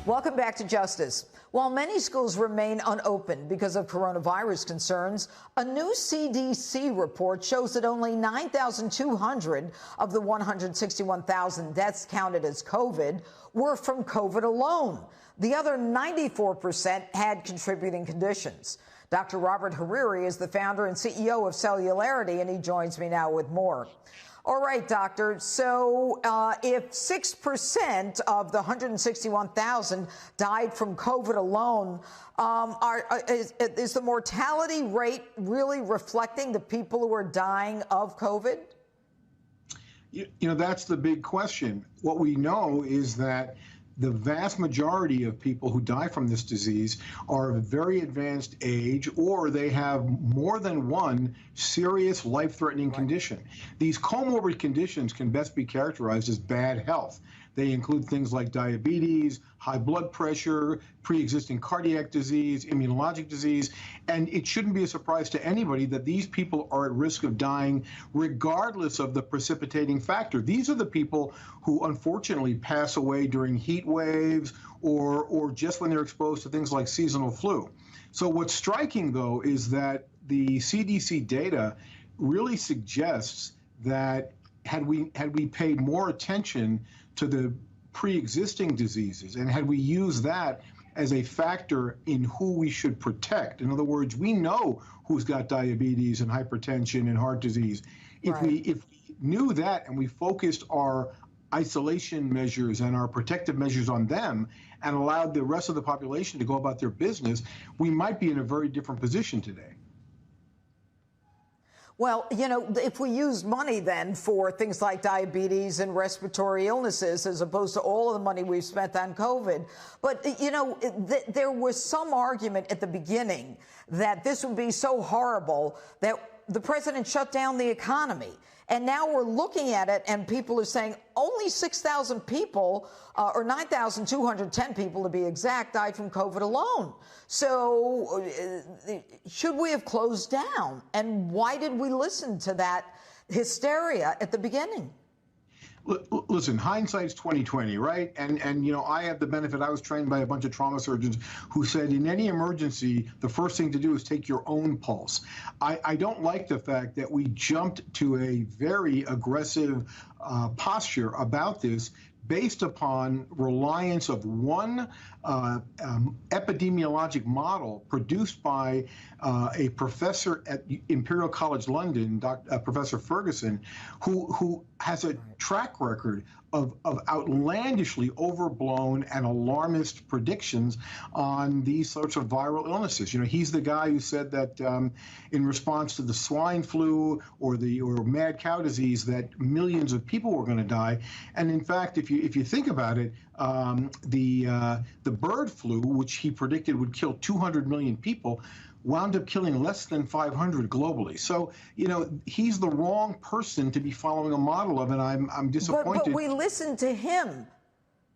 Welcome back to Justice. While many schools remain unopened because of coronavirus concerns, a new CDC report shows that only 9,200 of the 161,000 deaths counted as COVID were from COVID alone. The other 94% had contributing conditions. Dr. Robert Hariri is the founder and CEO of Cellularity, and he joins me now with more. All right, doctor. So if 6% of the 161,000 died from COVID alone, is the mortality rate really reflecting the people who are dying of COVID? You know, that's the big question. What we know is that the vast majority of people who die from this disease are of a very advanced age, or they have more than one serious life-threatening condition. These comorbid conditions can best be characterized as bad health. They include things like diabetes, high blood pressure, pre-existing cardiac disease, immunologic disease, and it shouldn't be a surprise to anybody that these people are at risk of dying regardless of the precipitating factor. These are the people who unfortunately pass away during heat waves or just when they're exposed to things like seasonal flu. So what's striking, though, is that the CDC data really suggests that had we paid more attention to the pre-existing diseases and had we used that as a factor in who we should protect. In other words, we know who's got diabetes and hypertension and heart disease. If we knew that and we focused our isolation measures and our protective measures on them and allowed the rest of the population to go about their business, we might be in a very different position today. Well, you know, if we use money then for things like diabetes and respiratory illnesses as opposed to all of the money we've spent on COVID. But, you know, there was some argument at the beginning that this would be so horrible that the president shut down the economy. And now we're looking at it and people are saying only 6,000 people, or 9,210 people to be exact, died from COVID alone. So should we have closed down? And why did we listen to that hysteria at the beginning? Listen, hindsight's 20/20, right? And you know, I have the benefit. I was trained by a bunch of trauma surgeons who said in any emergency, the first thing to do is take your own pulse. I don't like the fact that we jumped to a very aggressive posture about this based upon reliance of one epidemiologic model produced by a professor at Imperial College London, Professor Ferguson, who has a track record of outlandishly overblown and alarmist predictions on these sorts of viral illnesses. You know, he's the guy who said that in response to the swine flu or mad cow disease that millions of people were going to die. And in fact, if you think about it, the bird flu, which he predicted would kill 200 million people, wound up killing less than 500 globally. So, you know, he's the wrong person to be following a model of, and I'm disappointed. But we listened to him.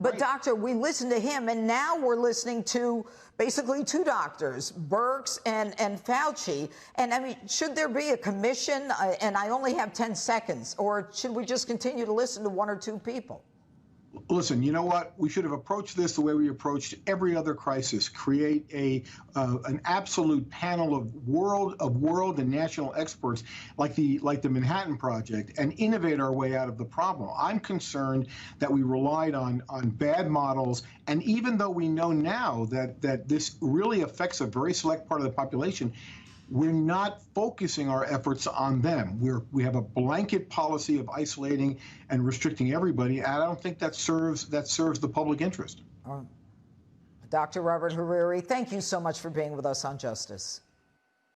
But, Doctor, we listened to him, and now we're listening to basically two doctors, Birx and Fauci. And, I mean, should there be a commission? And I only have 10 seconds. Or should we just continue to listen to one or two people? Listen, you know what? We should have approached this the way we approached every other crisis. Create an absolute panel of world and national experts like the Manhattan Project and innovate our way out of the problem. I'm concerned that we relied on bad models, and even though we know now that this really affects a very select part of the population, we're not focusing our efforts on them. We have a blanket policy of isolating and restricting everybody, and I don't think that serves the public interest. Dr. Robert Hariri, thank you so much for being with us on Justice.